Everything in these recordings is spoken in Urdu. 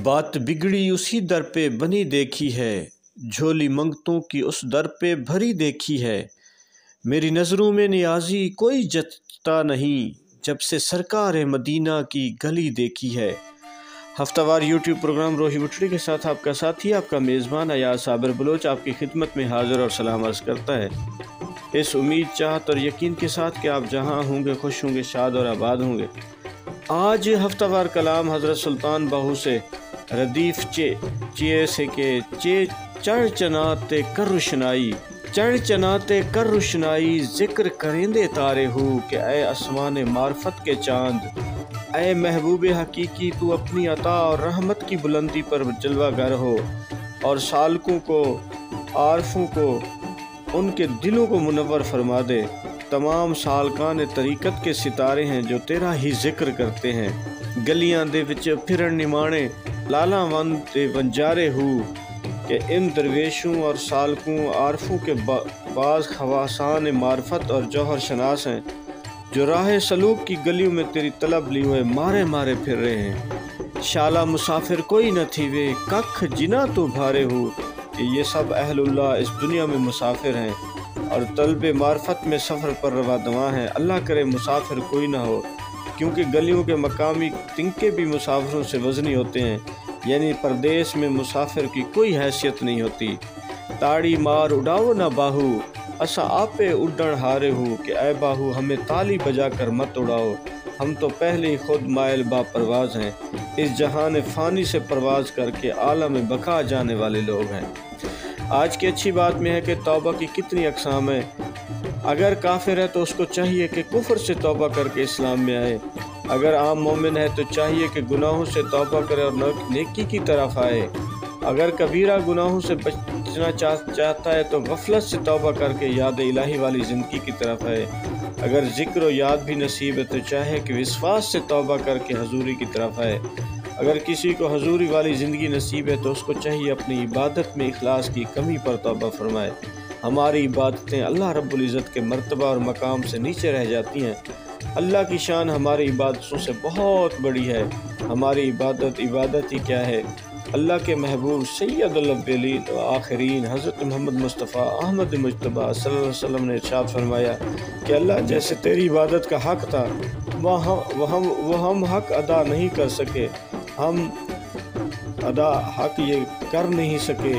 بات بگڑی اسی در پہ بنی دیکھی ہے، جھولی منگتوں کی اس در پہ بھری دیکھی ہے۔ میری نظروں میں نیازی کوئی جچتا نہیں، جب سے سرکار مدینہ کی گلی دیکھی ہے۔ ہفتہ وار یوٹیوب پروگرام روحی بٹھڑی کے ساتھ آپ کا ساتھی، آپ کا میزبان ایاز صابر بلوچ آپ کی خدمت میں حاضر اور سلام عرض کرتا ہے، اس امید، چاہت اور یقین کے ساتھ کہ آپ جہاں ہوں گے خوش ہوں گے، شاد اور آباد ہوں گے۔ آج ہفتہ وار کلام حضرت سلطان باہو سے ردیف چیئے سے کہ چڑھ چناتے کر روشنائی، چڑھ چناتے کر روشنائی، ذکر کرندے تارے ہو کہ اے آسمان معرفت کے چاند، اے محبوب حقیقی تو اپنی عطا اور رحمت کی بلندی پر جلوہ گر ہو، اور سالکوں کو، عارفوں کو، ان کے دلوں کو منور فرما دے۔ تمام سالکان طریقت کے ستارے ہیں جو تیرا ہی ذکر کرتے ہیں، گلیاں دے وچ پھرن نمانے لالا وند دے ونجارے ہو کہ ان درویشوں اور سالکوں، عارفوں کے بعض خواصان معرفت اور جوہر شناس ہیں جو راہ سلوک کی گلیوں میں تیری طلب لی ہوئے مارے مارے پھر رہے ہیں۔ شالا مسافر کوئی نہ تھی وے، ککھ جنا تو بھارے ہو کہ یہ سب اہل اللہ اس دنیا میں مسافر ہیں اور طلب معرفت میں سفر پر رواں دواں ہیں۔ اللہ کرے مسافر کوئی نہ ہو، کیونکہ گلیوں کے مقامی تنکے بھی مسافروں سے وزنی ہوتے ہیں، یعنی پردیس میں مسافر کی کوئی حیثیت نہیں ہوتی۔ تاڑی مار اڑاؤ نہ باہو، اسا آپے اڈن ہارے ہو کہ اے باہو ہمیں تالی بجا کر مت اڑاؤ، ہم تو پہلے ہی خود مائل با پرواز ہیں، اس جہان فانی سے پرواز کر کے عالم بقا جانے والے لوگ ہیں۔ آج کی اچھی بات میں ہے کہ توبہ کی کتنی اقسام ہیں۔ اگر کافر ہے تو اس کو چاہیے کہ کفر سے توبہ کر کے اسلام میں آئے، اگر عام مومن ہے تو چاہیے کہ گناہوں سے توبہ کرے اور نیکی کی طرف آئے، اگر کبیرہ گناہوں سے بچنا چاہتا ہے تو غفلت سے توبہ کر کے یاد الہی والی زندگی کی طرف آئے، اگر ذکر و یاد بھی نصیب ہے تو چاہے کہ وسواس سے توبہ کر کے حضوری کی طرف آئے، اگر کسی کو حضوری والی زندگی نصیب ہے تو اس کو چاہیے اپنی عبادت میں اخلاص کی کمی پر توبہ فرمائے۔ ہماری عبادتیں اللہ رب العزت کے مرتبہ اور مقام سے نیچے رہ جاتی ہیں۔ اللہ کی شان ہماری عبادتوں سے بہت بڑی ہے۔ ہماری عبادت ہی کیا ہے؟ اللہ کے محبوب سید الاولین و آخرین حضرت محمد مصطفیٰ احمد مجتبیٰ صلی اللہ علیہ وسلم نے ارشاد فرمایا کہ اللہ جیسے تیری عبادت کا حق تھا وہ ہم حق ادا نہیں کر سکے، ہم حق یہ کر نہیں سکے،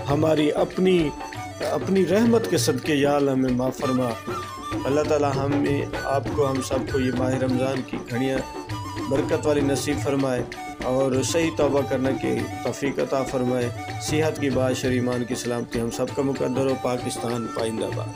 ہماری اپنی رحمت کے صدقے یا اللہ ہمیں معاف فرما۔ اللہ تعالی آپ کو، ہم سب کو یہ ماہ رمضان کی گھڑیاں برکت والی نصیب فرمائے اور صحیح توبہ کرنے کی توفیق عطا فرمائے۔ صحت کی بادشاہ، ایمان کی سلامتی ہم سب کا مقدر ہو۔ پاکستان پائندہ باد۔